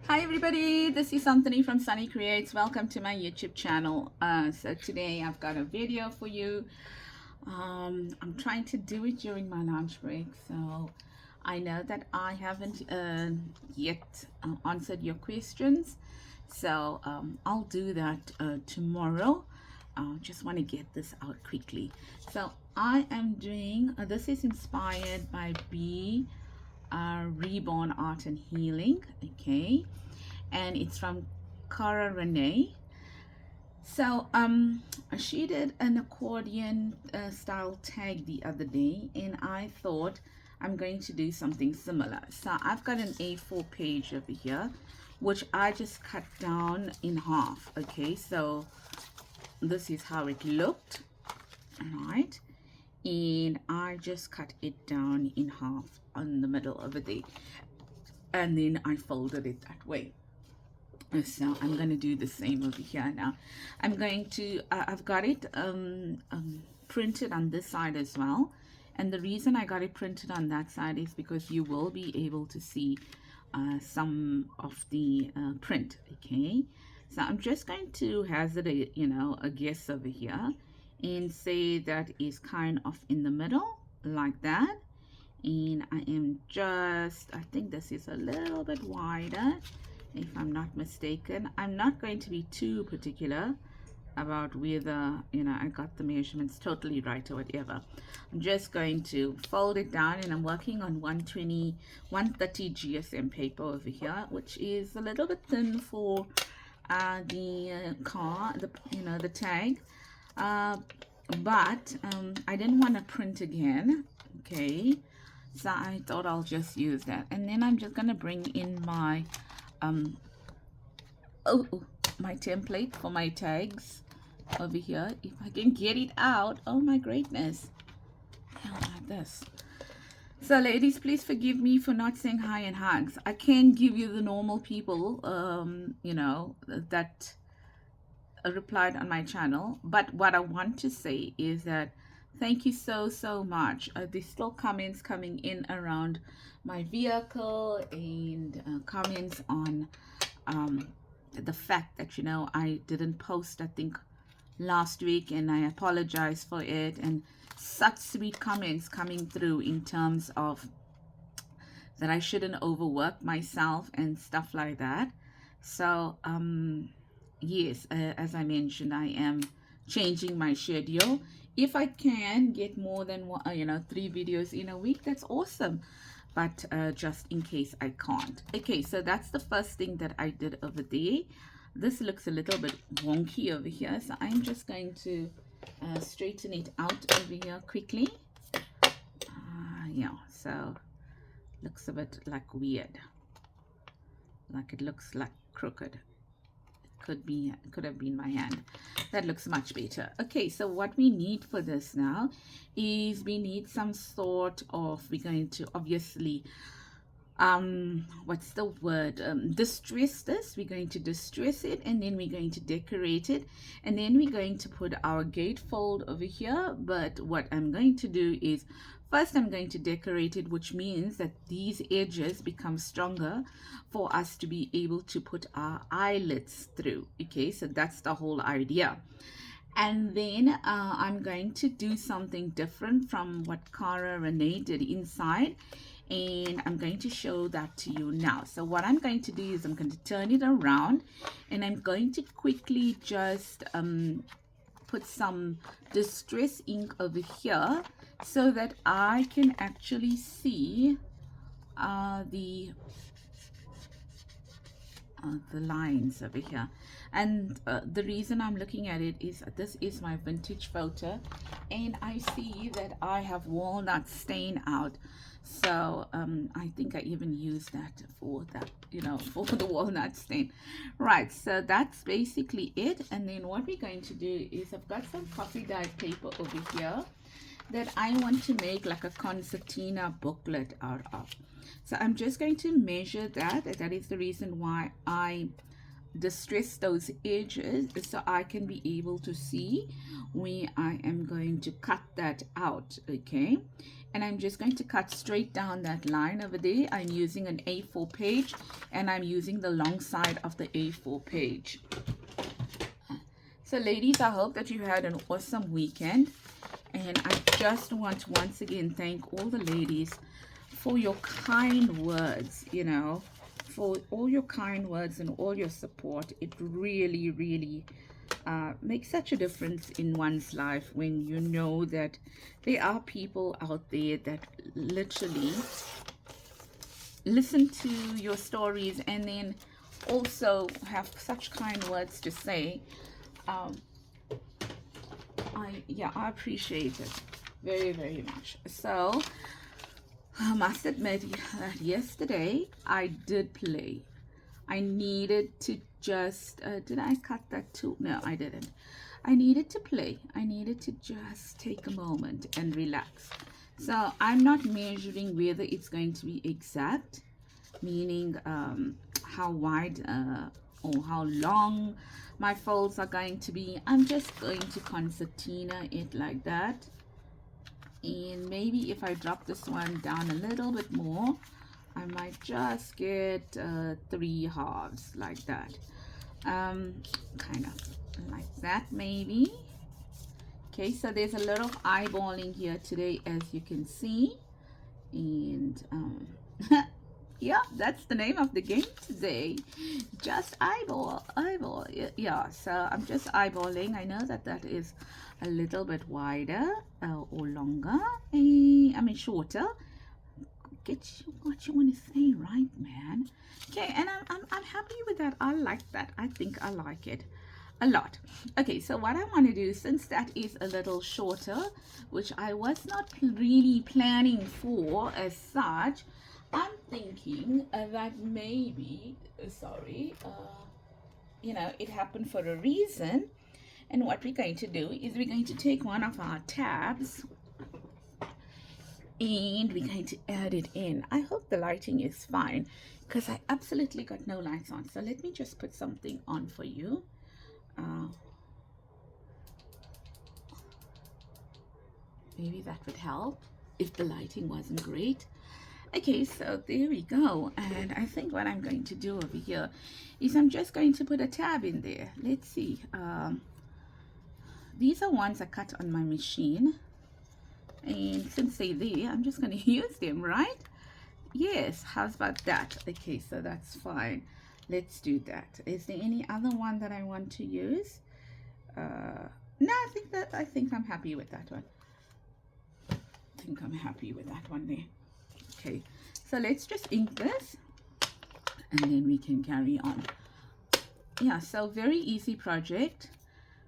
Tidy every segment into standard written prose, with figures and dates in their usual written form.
Hi everybody, this is Anthony from Sunny Creates. Welcome to my YouTube channel. So today I've got a video for you. I'm trying to do it during my lunch break, so I know that I haven't yet answered your questions. So I'll do that tomorrow. Just want to get this out quickly. So I am doing, this is inspired by B. Reborn Art and Healing, okay, and it's from Cara Renee. So she did an accordion style tag the other day, and I thought I'm going to do something similar. So I've got an A4 page over here which I just cut down in half. Okay, so this is how it looked, right? And I just cut it down in half on the middle over there, and then I folded it that way. So I'm going to do the same over here now. I'm going to I've got it printed on this side as well, and the reason I got it printed on that side is because you will be able to see some of the print. Okay, so I'm just going to hazard a guess over here and say that is kind of in the middle like that. And I am just, I think this is a little bit wider if I'm not mistaken. I'm not going to be too particular about whether I got the measurements totally right or whatever. I'm just going to fold it down, and I'm working on 130 GSM paper over here, which is a little bit thin for the tag, but I didn't want to print again. Okay, so I thought I'll just use that, and then I'm just gonna bring in my my template for my tags over here. If I can get it out, oh my greatness, like this. So ladies, please forgive me for not saying hi and hugs. I can't give you the normal people that replied on my channel, but what I want to say is that thank you so much. There's still comments coming in around my vehicle, and comments on the fact that I didn't post, I think, last week, and I apologize for it, and such sweet comments coming through in terms of that I shouldn't overwork myself and stuff like that. So yes, as I mentioned, I am changing my schedule. If I can get more than 3 videos in a week, that's awesome, but just in case I can't. Okay, so that's the first thing that I did over there. This looks a little bit wonky over here, so I'm just going to straighten it out over here quickly. Yeah, so looks a bit like weird, like it looks like crooked. Could have been my hand. That looks much better. Okay, so what we need for this now is we need some sort of, we're going to obviously what's the word, distress this. We're going to distress it, and then we're going to decorate it, and then we're going to put our gatefold over here. But what I'm going to do is, first I'm going to decorate it, which means that these edges become stronger for us to be able to put our eyelets through. Okay, so that's the whole idea. And then I'm going to do something different from what Cara Renee did inside, and I'm going to show that to you now. So what I'm going to do is I'm going to turn it around, and I'm going to quickly just put some distress ink over here so that I can actually see the lines over here. And the reason I'm looking at it is this is my vintage photo, and I see that I have walnut stain out. So I think I even used that for that, for the walnut stain. Right, so that's basically it. And then what we're going to do is, I've got some coffee dyed paper over here that I want to make like a concertina booklet out of. So I'm just going to measure that. That is the reason why I distress those edges so I can be able to see where I am going to cut that out. Okay, and I'm just going to cut straight down that line over there. I'm using an A4 page, and I'm using the long side of the A4 page. So ladies, I hope that you had an awesome weekend, and I just want to once again thank all the ladies for your kind words, you know, for all your kind words and all your support. It really, really makes such a difference in one's life when you know that there are people out there that literally listen to your stories and then also have such kind words to say. I appreciate it very, very much. So I must admit that yesterday I did play. I needed to just, did I cut that too? No, I didn't. I needed to play. I needed to just take a moment and relax. So I'm not measuring whether it's going to be exact, meaning how wide or how long my folds are going to be. I'm just going to concertina it like that. And maybe if I drop this one down a little bit more, I might just get 3 halves like that, kind of like that maybe. Okay, so there's a lot of eyeballing here today, as you can see, and yeah, that's the name of the game today, just eyeball. Yeah, so I'm just eyeballing. I know that that is a little bit wider or longer, I mean shorter. Get you what you want to say, right, man? Okay, and I'm happy with that. I like that. I think I like it a lot. Okay, so what I want to do, since that is a little shorter, which I was not really planning for as such, I'm thinking that maybe, you know, it happened for a reason. And what we're going to do is we're going to take one of our tabs and we're going to add it in. I hope the lighting is fine because I absolutely got no lights on. So let me just put something on for you. Maybe that would help if the lighting wasn't great. Okay, so there we go. And I think what I'm going to do over here is I'm just going to put a tab in there. Let's see. These are ones I cut on my machine. And since they're there, I'm just going to use them, right? Yes, how's about that? Okay, so that's fine. Let's do that. Is there any other one that I want to use? No, I think I'm happy with that one. I think I'm happy with that one there. Okay, so let's just ink this and then we can carry on. Yeah, so very easy project,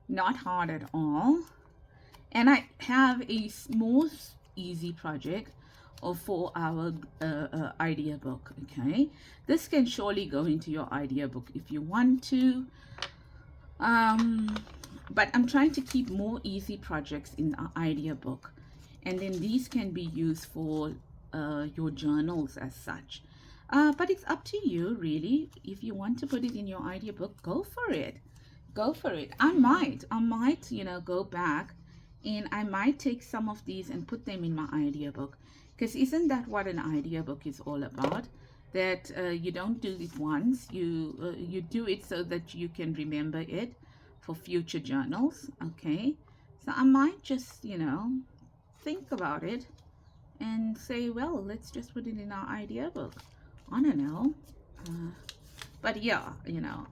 not hard at all. And I have a more easy project of 4-hour idea book. Okay, this can surely go into your idea book if you want to, but I'm trying to keep more easy projects in the idea book, and then these can be used for your journals as such. But it's up to you really. If you want to put it in your idea book, go for it. Go for it. I might, you know, go back and I might take some of these and put them in my idea book, because isn't that what an idea book is all about? That you don't do it once, you do it so that you can remember it for future journals. Okay, so I might just, you know, think about it and say, well, let's just put it in our idea book. I don't know, but yeah, you know,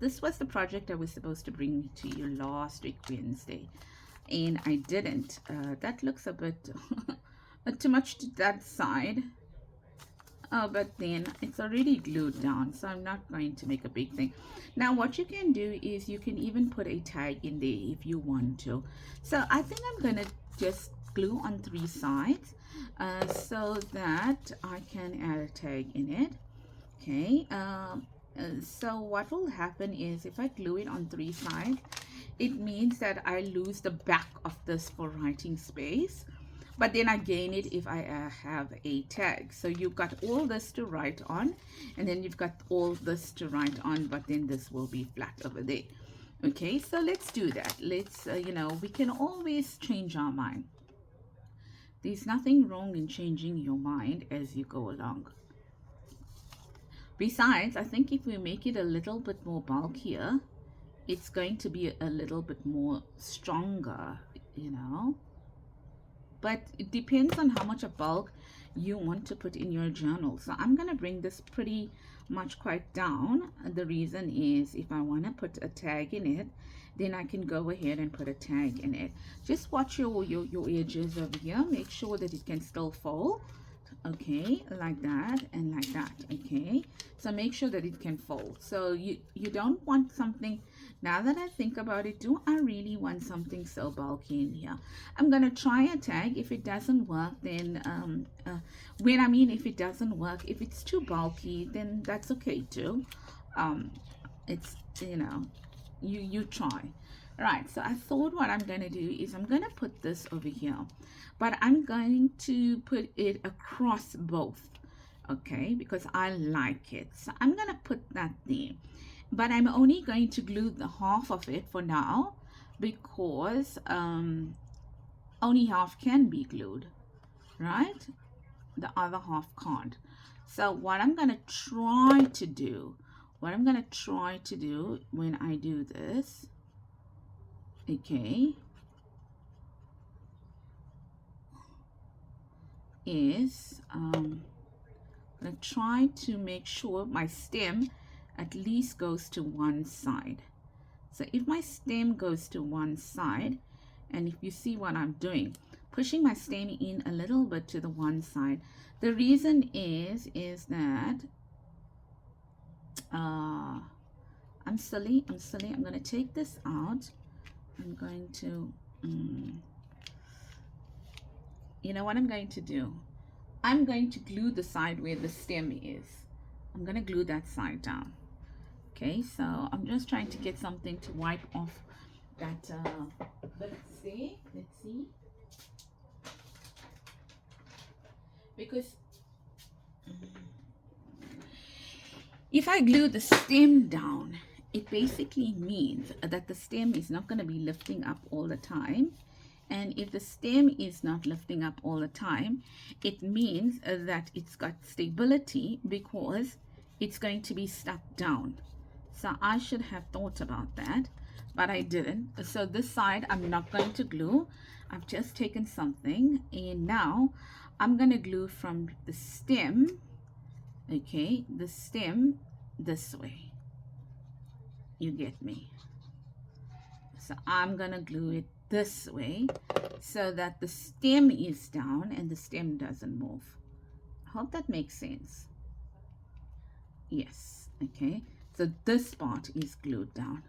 this was the project I was supposed to bring to you last week Wednesday, and I didn't. That looks a bit too much to that side. Oh, but then it's already glued down, so I'm not going to make a big thing. Now what you can do is you can even put a tag in there if you want to. So I think I'm gonna just glue on 3 sides so that I can add a tag in it. Okay, so what will happen is if I glue it on 3 sides, it means that I lose the back of this for writing space. but then I gain it if I have a tag. So you've got all this to write on, and then you've got all this to write on, but then this will be flat over there. Okay, so let's do that. Let's you know, we can always change our mind. There's nothing wrong in changing your mind as you go along. Besides, I think if we make it a little bit more bulkier, it's going to be a little bit more stronger, you know. But it depends on how much of bulk you want to put in your journal. So I'm going to bring this pretty much quite down. The reason is if I want to put a tag in it, then I can go ahead and put a tag in it. Just watch your edges over here. Make sure that it can still fold. Okay, like that and like that. Okay, so make sure that it can fold. So you don't want something, now that I think about it, do I really want something so bulky in here? I'm gonna try a tag. If it doesn't work, then if it doesn't work, if it's too bulky, then that's okay too. It's, you know, you try. Right, so I thought what I'm going to do is I'm going to put this over here, but I'm going to put it across both, okay, because I like it. So I'm going to put that there, but I'm only going to glue the half of it for now, because only half can be glued, right? The other half can't. So what I'm going to try to do, when I do this, okay, is I'm gonna try to make sure my stem at least goes to one side. So if my stem goes to one side, and if you see what I'm doing, pushing my stem in a little bit to the one side, the reason is that I'm silly. I'm going to take this out. I'm going to you know what I'm going to do? I'm going to glue the side where the stem is. I'm going to glue that side down. Okay, so I'm just trying to get something to wipe off that. Let's see. Because if I glue the stem down, it basically means that the stem is not going to be lifting up all the time. And if the stem is not lifting up all the time, it means that it's got stability, because it's going to be stuck down. So I should have thought about that, but I didn't. So this side I'm not going to glue. I've just taken something, and now I'm going to glue from the stem, okay, the stem this way. You get me? So I'm going to glue it this way so that the stem is down and the stem doesn't move. I hope that makes sense. Yes, okay. So this part is glued down.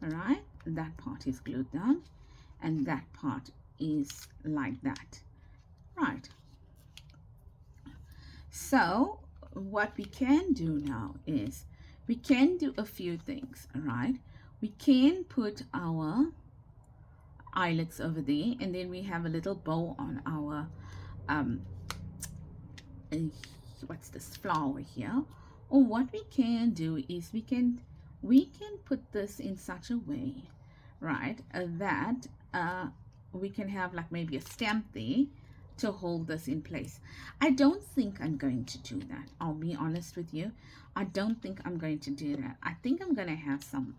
All right, that part is glued down, and that part is like that. Right. So what we can do now is we can do a few things. All right, we can put our eyelets over there, and then we have a little bow on our what's this, flower here. Or what we can do is we can put this in such a way, right, that we can have like maybe a stamp there to hold this in place. I don't think I'm going to do that. I'll be honest with you. I don't think I'm going to do that. I think I'm going to have some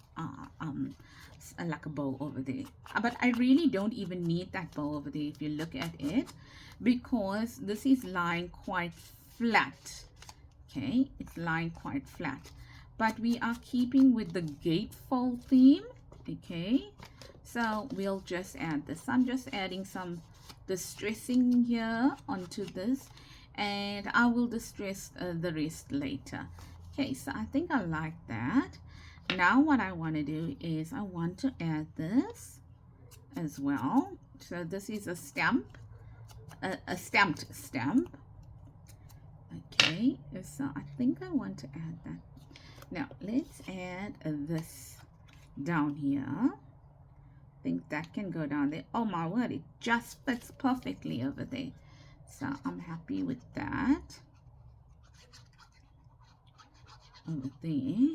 like a bow over there, but I really don't even need that bow over there if you look at it, because this is lying quite flat. Okay, it's lying quite flat, but we are keeping with the gatefold theme. Okay, so we'll just add this. I'm just adding some distressing here onto this, and I will distress the rest later. Okay, so I think I like that. Now what I want to do is I want to add this as well. So this is a stamp, a stamped stamp. Okay, so I think I want to add that. Now let's add this down here. think that can go down there. Oh my word, it just fits perfectly over there. So I'm happy with that. Over there.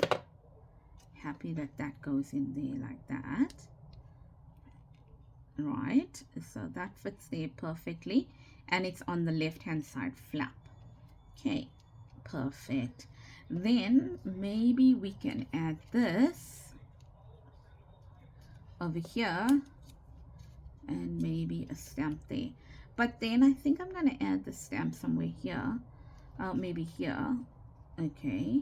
Happy that that goes in there like that. Right, so that fits there perfectly, and it's on the left hand side flap. Okay, perfect. Then maybe we can add this over here and maybe a stamp there. But then I think I'm going to add the stamp somewhere here, maybe here. Okay,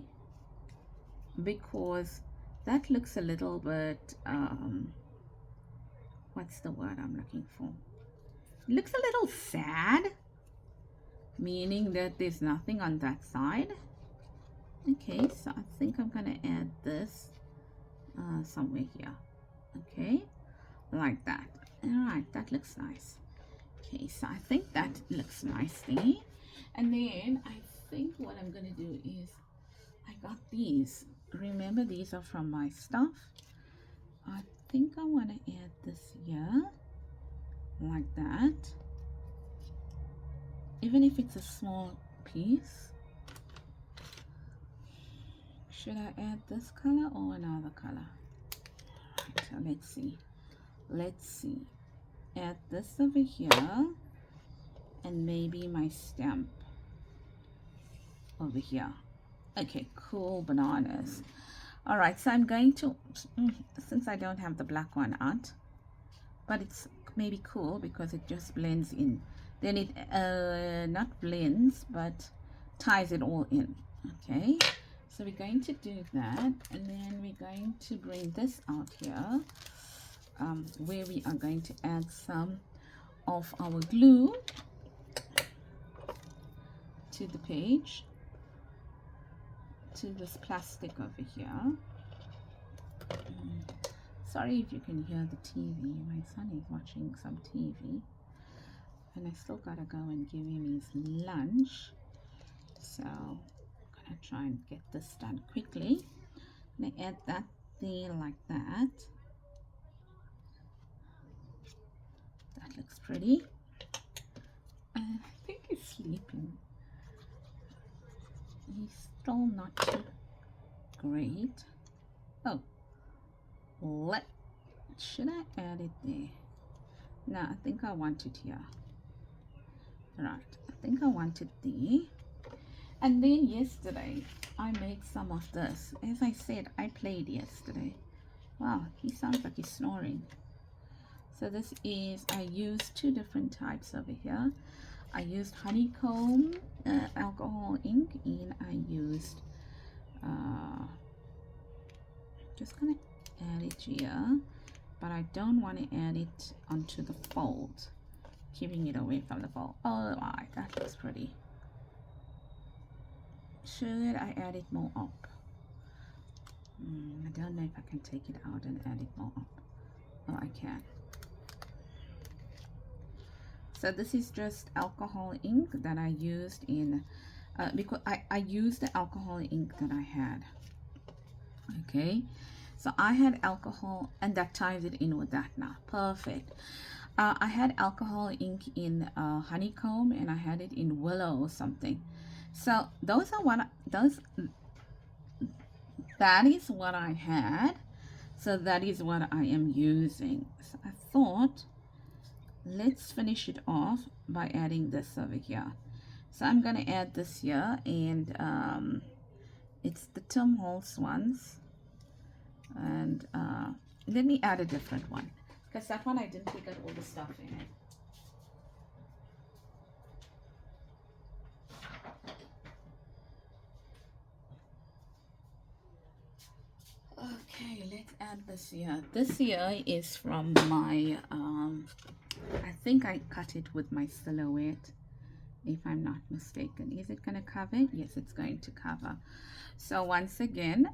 because that looks a little bit what's the word I'm looking for? It looks a little sad, meaning that there's nothing on that side. Okay, so I think I'm gonna add this somewhere here. Okay, like that. All right, that looks nice. Okay, so I think that looks nice there. And then I think what I'm gonna do is, I got these. Remember, these are from my stuff. I think I want to add this here like that, even if it's a small piece. Should I add this color or another color? Right, so let's see, add this over here and maybe my stamp over here. Okay, cool bananas. All right, so I'm going to, since I don't have the black one out, but it's maybe cool because it just blends in. Then it not blends, but ties it all in. Okay, so we're going to do that, and then we're going to bring this out here, where we are going to add some of our glue to the page, to this plastic over here. Sorry if you can hear the TV. My son is watching some TV, and I still gotta go and give him his lunch. So I'm gonna try and get this done quickly. I'm gonna add that there like that. That looks pretty. And I think he's sleeping. He's still not too great. Oh, should I add it there? No, I think I want it here. Right, I think I want it there. And then yesterday I made some of this. As I said, I played yesterday. Wow, he sounds like he's snoring. So this is, I used two different types over here. I used honeycomb alcohol ink, and I used just gonna add it here, but I don't want to add it onto the fold, keeping it away from the fold. Oh my, that looks pretty. Should I add it more up? I don't know if I can take it out and add it more up. Oh, I can. So this is just alcohol ink that I used in, because I used the alcohol ink that I had. Okay, so I had alcohol, and that ties it in with that now. Perfect. I had alcohol ink in honeycomb, and I had it in willow or something. So those are that is what I had. So that is what I am using. So I thought, let's finish it off by adding this over here. So I'm going to add this here, and it's the Tim Holtz ones. And let me add a different one, because that one I didn't pick out all the stuff in it. Okay, let's add this here. This here is from my, I think I cut it with my silhouette, if I'm not mistaken. Is it going to cover it? Yes, it's going to cover. So once again,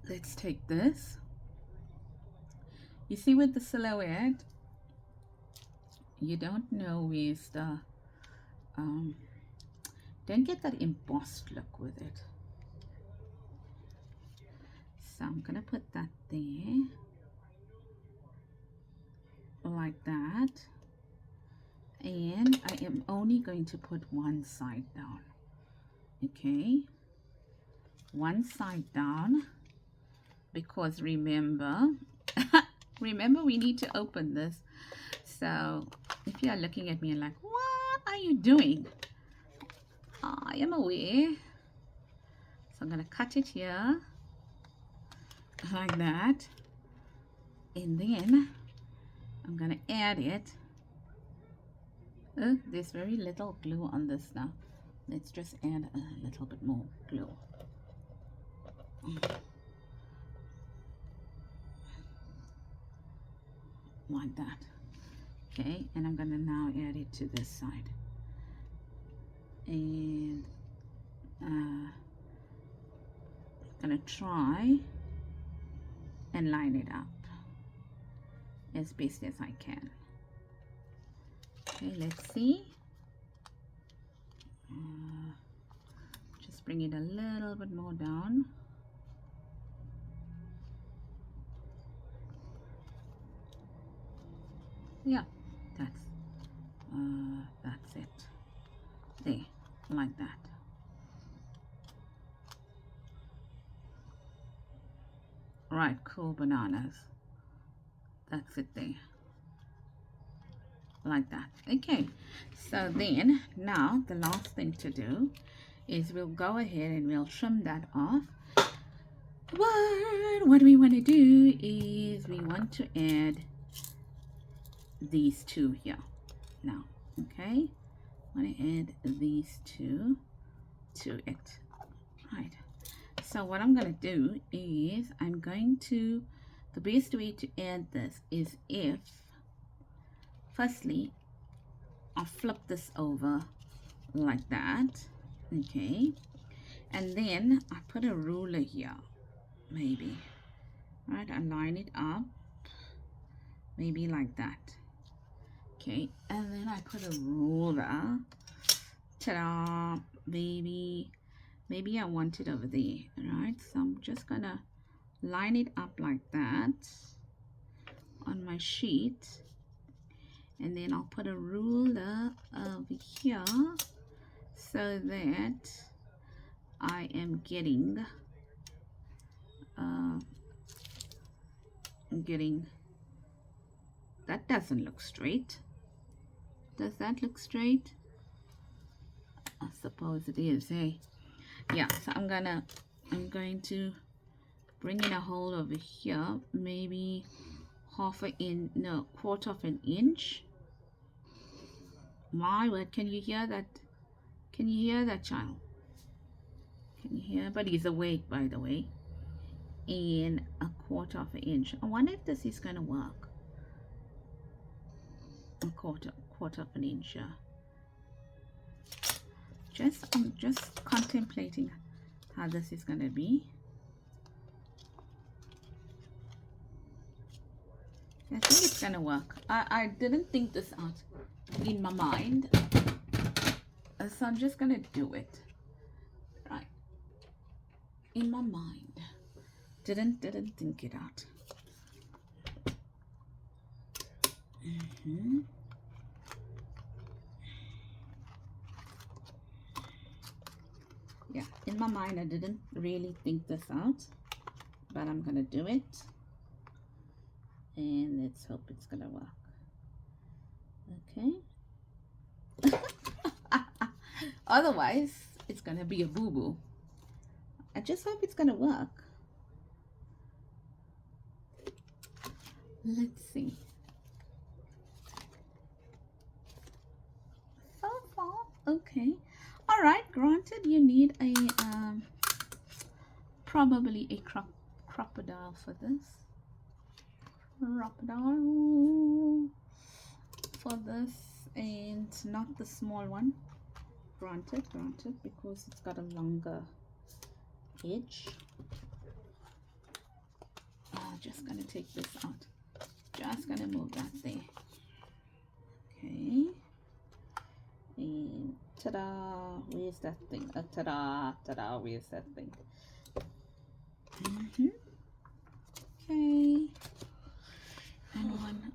let's take this. You see, with the silhouette, you don't know where's the, don't get that embossed look with it. So I'm going to put that there. like that. And I am only going to put one side down. Okay, one side down, because remember remember we need to open this. So if you are looking at me and like, what are you doing? I am aware. So I'm going to cut it here like that, and then I'm going to add it. There's very little glue on this now. Let's just add a little bit more glue. Like that. Okay, and I'm going to now add it to this side. And I'm going to try and line it up as best as I can. Okay, let's see. Just bring it a little bit more down. Yeah, that's it. There, like that. Right, cool bananas. That's it there. Like that. Okay, so then now the last thing to do is we'll go ahead and we'll trim that off. But what we want to do is we want to add these two here now. Okay, I want to add these two to it. Right, so what I'm going to do is I'm going to, the best way to add this is if firstly I'll flip this over like that. Okay, and then I put a ruler here, maybe, right? I line it up maybe like that. Okay, and then I put a ruler. Ta-da! Maybe I want it over there, right? So I'm just gonna line it up like that on my sheet, and then I'll put a ruler over here so that I am getting that doesn't look straight. Does that look straight? I suppose it is, hey. Yeah, so I'm going to bring in a hole over here, maybe quarter of an inch. My word, can you hear that? Can you hear that, child? Can you hear? But he's awake, by the way. And a quarter of an inch. I wonder if this is gonna work. A quarter of an inch. I'm just contemplating how this is gonna be. I think it's gonna work. I didn't think this out in my mind, so I'm just gonna do it. Right, in my mind, didn't think it out. Yeah, in my mind I didn't really think this out, but I'm gonna do it, and let's hope it's gonna work. Okay. Otherwise it's gonna be a boo-boo. I just hope it's gonna work. Let's see. So far okay. All right, granted you need a probably a crocodile for this. Crocodile for this, and not the small one. Granted, because it's got a longer edge. Just gonna take this out. Just gonna move that there. Okay. And ta-da! Where's that thing? Ta-da! Where's that thing? Okay. And one.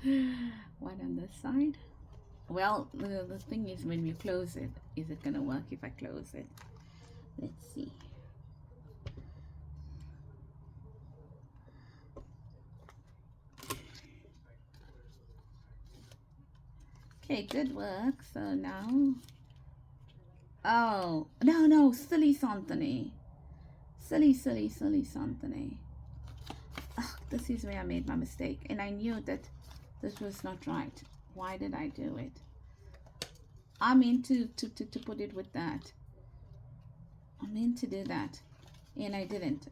One on this side. Well, the thing is, when we close it, is it gonna work if I close it? Let's see. Okay, it did work. So now, oh no, silly Santoni, silly Santoni. Oh, this is where I made my mistake, and I knew that this was not right. Why did I do it? I meant to put it with that. I meant to do that, and I didn't.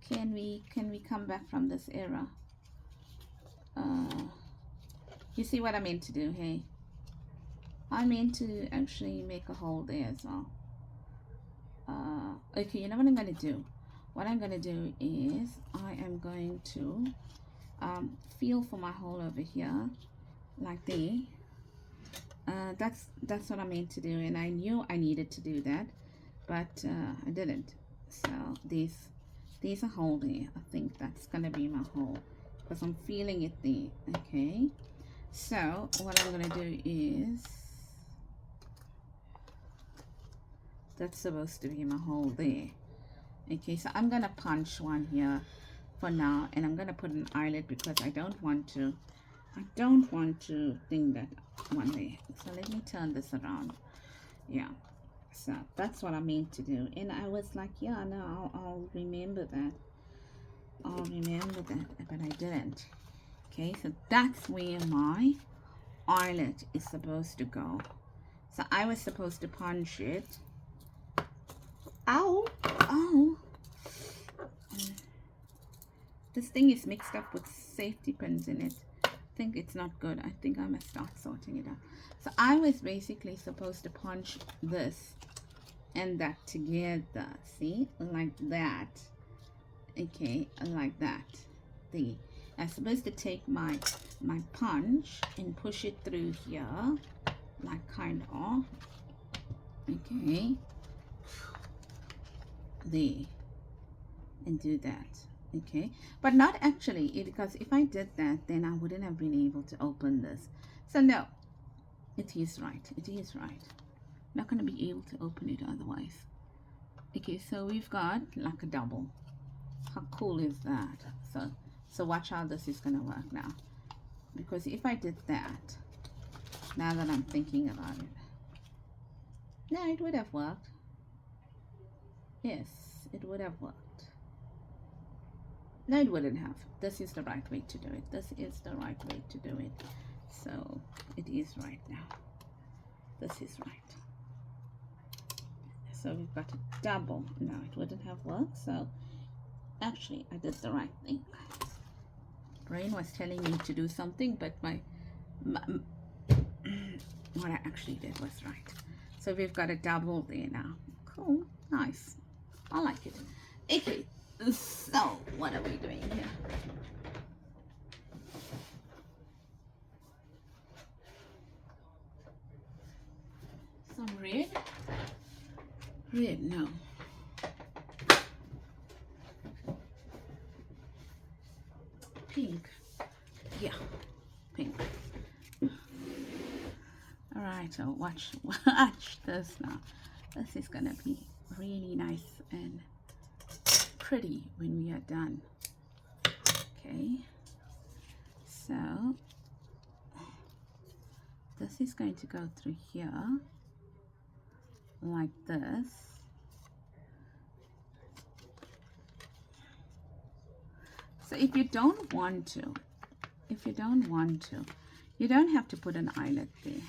Can we come back from this error? You see what I meant to do? Hey, I meant to actually make a hole there as well. Okay, you know what I'm gonna do? What I'm gonna do is I am going to feel for my hole over here, like there. That's what I meant to do, and I knew I needed to do that, but I didn't. So there's a hole there. I think that's gonna be my hole because I'm feeling it there. Okay, so what I'm gonna do is, that's supposed to be my hole there. Okay, so I'm gonna punch one here for now, and I'm gonna put an eyelet because I don't want to think that one there. So let me turn this around. Yeah, so that's what I meant to do, and I was like, yeah, no, I'll remember that. I'll remember that, but I didn't. Okay, so that's where my eyelet is supposed to go. So I was supposed to punch it. Ow, ow. This thing is mixed up with safety pins in it. I think it's not good. I think I must start sorting it out. So I was basically supposed to punch this and that together. See, like that. Okay, like that. I'm supposed to take my punch and push it through here, like kind of. Okay, there, and do that. Okay, but not actually, because if I did that, then I wouldn't have been able to open this. So no, it is right. It is right. Not going to be able to open it otherwise. Okay, so we've got like a double. How cool is that? So watch how this is going to work now. Because if I did that, now that I'm thinking about it, no, it would have worked. Yes, it would have worked. No, it wouldn't have. This is the right way to do it. This is the right way to do it. So it is right now. This is right. So we've got a double. No, it wouldn't have worked. So actually, I did the right thing. Brain was telling me to do something, but my what I actually did was right. So we've got a double there now. Cool, nice. I like it. Okay, so what are we doing here? Some red. Red, no. Pink. Yeah, pink. All right, so watch this now. This is gonna be really nice and pretty when we are done. Okay, so this is going to go through here like this. So if you don't want to, you don't have to put an eyelet there,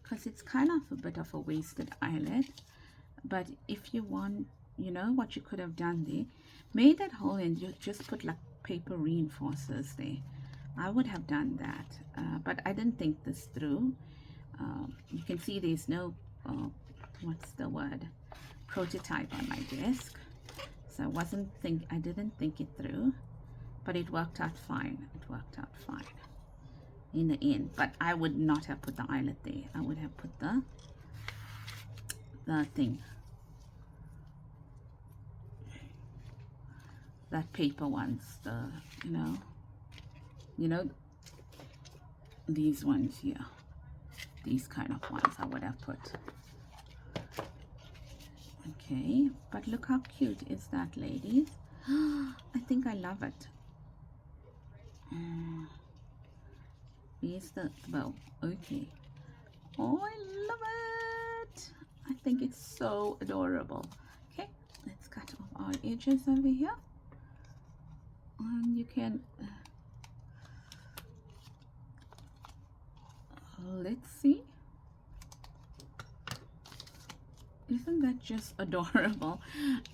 because it's kind of a bit of a wasted eyelet. But if you want, you know what you could have done there, made that hole and you just put like paper reinforcers there. I would have done that, but I didn't think this through. You can see there's no what's the word, prototype on my desk, so I didn't think it through, but it worked out fine. It worked out fine in the end. But I would not have put the eyelet there. I would have put the thing, that paper ones, the, you know, you know, these ones here, these kind of ones I would have put. Okay, but look how cute is that, ladies. I think I love it. Here's the bow. Okay. Oh, I love it. I think it's so adorable. Okay, let's cut off our edges over here. And you can, let's see. Isn't that just adorable?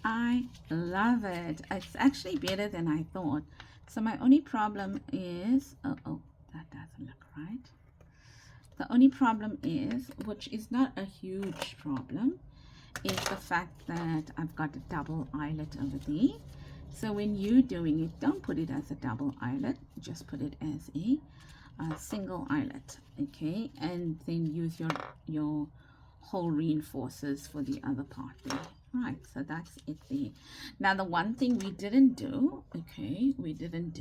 I love it. It's actually better than I thought. So my only problem is, oh, that doesn't look right. The only problem is, which is not a huge problem, is the fact that I've got a double eyelet over there. So when you're doing it, don't put it as a double eyelet, just put it as a single eyelet, okay? And then use your whole reinforcers for the other part there. Right, so that's it there. Now the one thing we didn't do, okay, is we didn't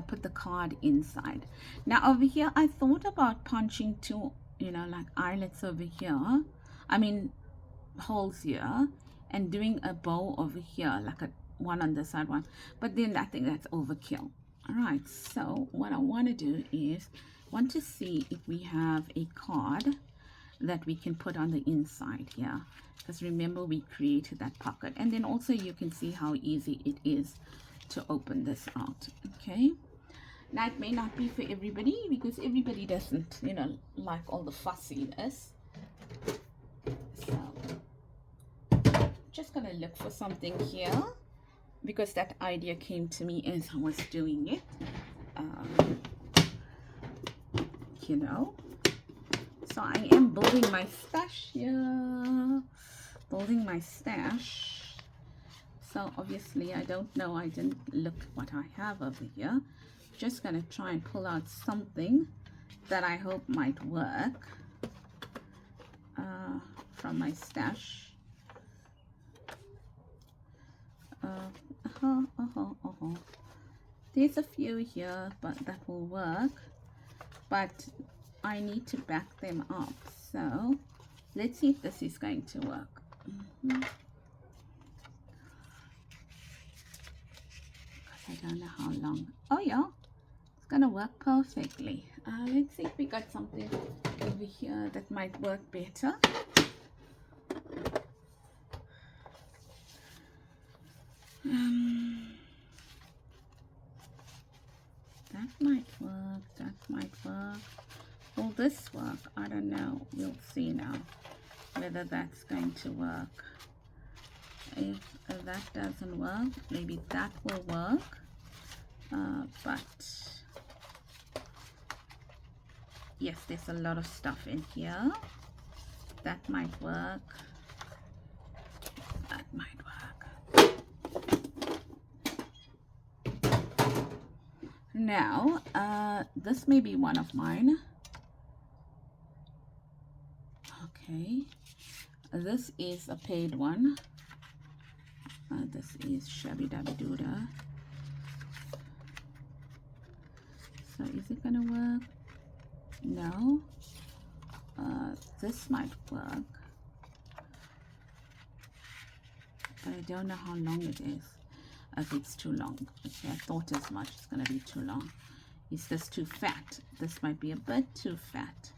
put the card inside. Now over here I thought about punching two, you know, like eyelets over here, I mean holes here, and doing a bow over here, like a one on this side, one, but then I think that's overkill. All right, so what I want to do is want to see if we have a card that we can put on the inside here, because remember we created that pocket. And then also you can see how easy it is to open this out. Okay, now it may not be for everybody, because everybody doesn't, you know, like all the fussiness. So just gonna look for something here, because that idea came to me as I was doing it, you know. So I am building my stash here, so obviously I don't know, I didn't look what I have over here. Just gonna try and pull out something that I hope might work from my stash. There's a few here, but that will work, but I need to back them up. So let's see if this is going to work. I don't know how long. Oh yeah, it's gonna work perfectly. Let's see if we got something over here that might work better. That might work. Will this work? I don't know. We'll see now whether that's going to work. If that doesn't work, maybe that will work. But yes, there's a lot of stuff in here. That might work. That might work. Now, this may be one of mine. Okay, this is a paid one. This is Shabby Dabby Doodah. So is it gonna work? No. This might work, but I don't know how long it is. If it's too long. Okay, I thought as much. It's gonna be too long. Is this too fat? This might be a bit too fat.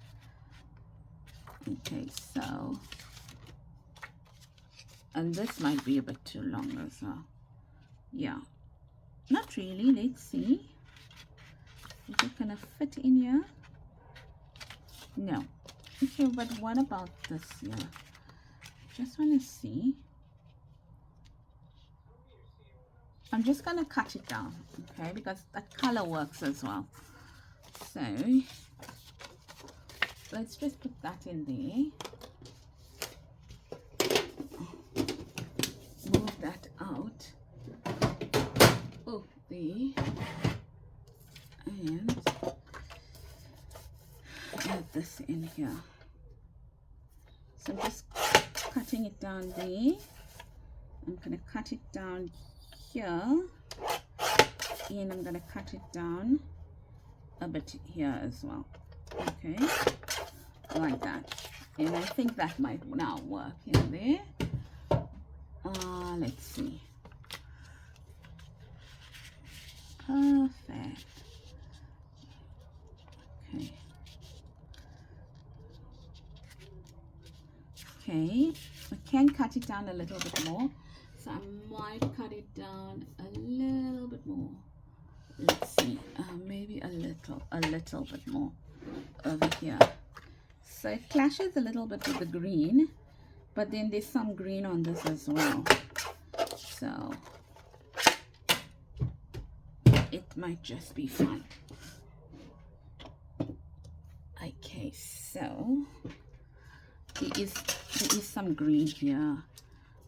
Okay, so, and this might be a bit too long as well. Yeah, not really. Let's see. Is it gonna fit in here? No. Okay, but what about this here? Just want to see. I'm just gonna cut it down, okay, because that color works as well. So let's just put that in there. Move that out. Oh, there. And add this in here. So I'm just cutting it down there. I'm going to cut it down here, and I'm going to cut it down a bit here as well. Okay, like that. And I think that might now work in there. Let's see. Perfect. Okay. Okay, I can cut it down a little bit more, so I might cut it down a little bit more. Let's see, maybe a little bit more over here. So it clashes a little bit with the green, but then there's some green on this as well, so it might just be fine. Okay, so there is some green here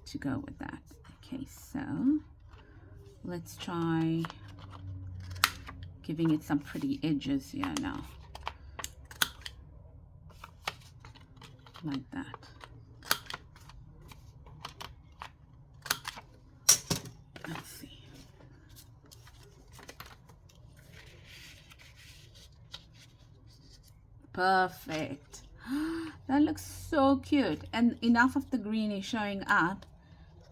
to go with that. Okay, so let's try giving it some pretty edges here now, like that. Let's see. Perfect. That looks so cute, and enough of the green is showing up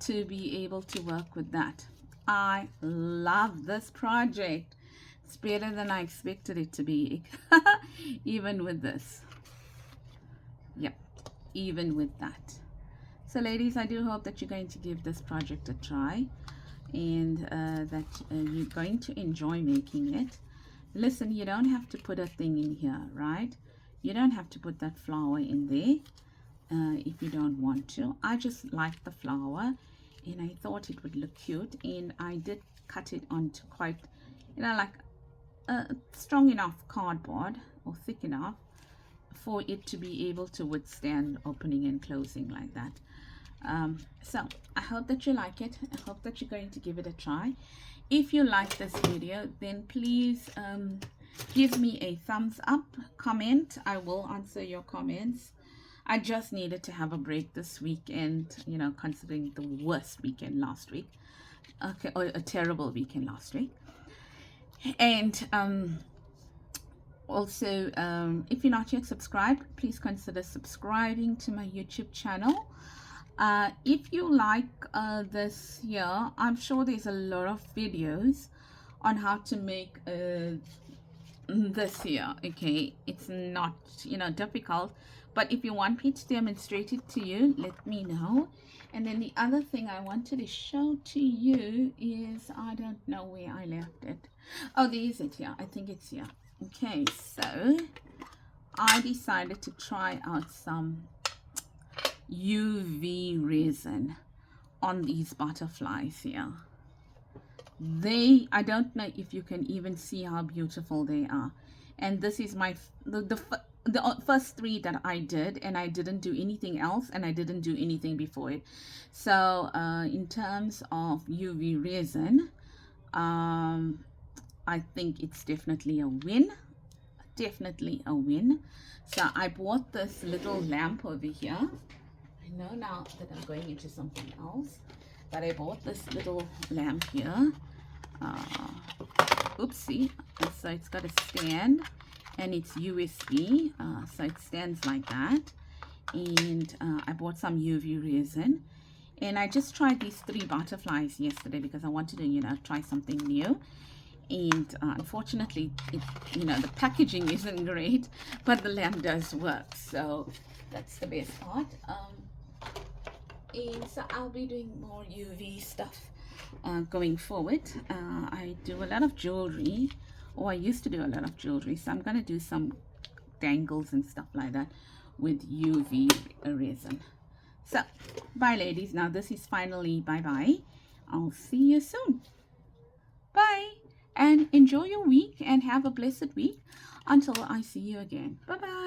to be able to work with that. I love this project. It's better than I expected it to be. Even with this. Yep, even with that. So ladies, I do hope that you're going to give this project a try, and that you're going to enjoy making it. Listen, you don't have to put a thing in here, right? You don't have to put that flower in there if you don't want to. I just like the flower, and I thought it would look cute, and I did cut it onto quite, you know, like strong enough cardboard, or thick enough for it to be able to withstand opening and closing like that. So I hope that you like it. I hope that you're going to give it a try. If you like this video, then please give me a thumbs up, comment. I will answer your comments. I just needed to have a break this weekend, you know, considering the worst weekend last week. Okay, or a terrible weekend last week. And also, if you're not yet subscribed, please consider subscribing to my YouTube channel. If you like this here, I'm sure there's a lot of videos on how to make this here. Okay, it's not, you know, difficult, but if you want me to demonstrate it to you, let me know. And then the other thing I wanted to show to you is, I don't know where I left it. Oh, there is it here. I think it's here. Okay, so I decided to try out some UV resin on these butterflies here. I don't know if you can even see how beautiful they are. And this is my the first three that I did, and I didn't do anything else, and I didn't do anything before it. So in terms of UV resin, I think it's definitely a win. Definitely a win. So I bought this little lamp over here. I know now that I'm going into something else, but I bought this little lamp here. Oopsie. So it's got a stand, and it's USB, so it stands like that. And I bought some UV resin, and I just tried these 3 butterflies yesterday because I wanted to, you know, try something new. And unfortunately, you know, the packaging isn't great, but the lamp does work, so that's the best part. And so I'll be doing more UV stuff going forward. I do a lot of jewelry, or I used to do a lot of jewelry, so I'm going to do some dangles and stuff like that with UV resin. So bye ladies. Now this is finally bye. I'll see you soon. Bye, and enjoy your week, and have a blessed week until I see you again. Bye bye.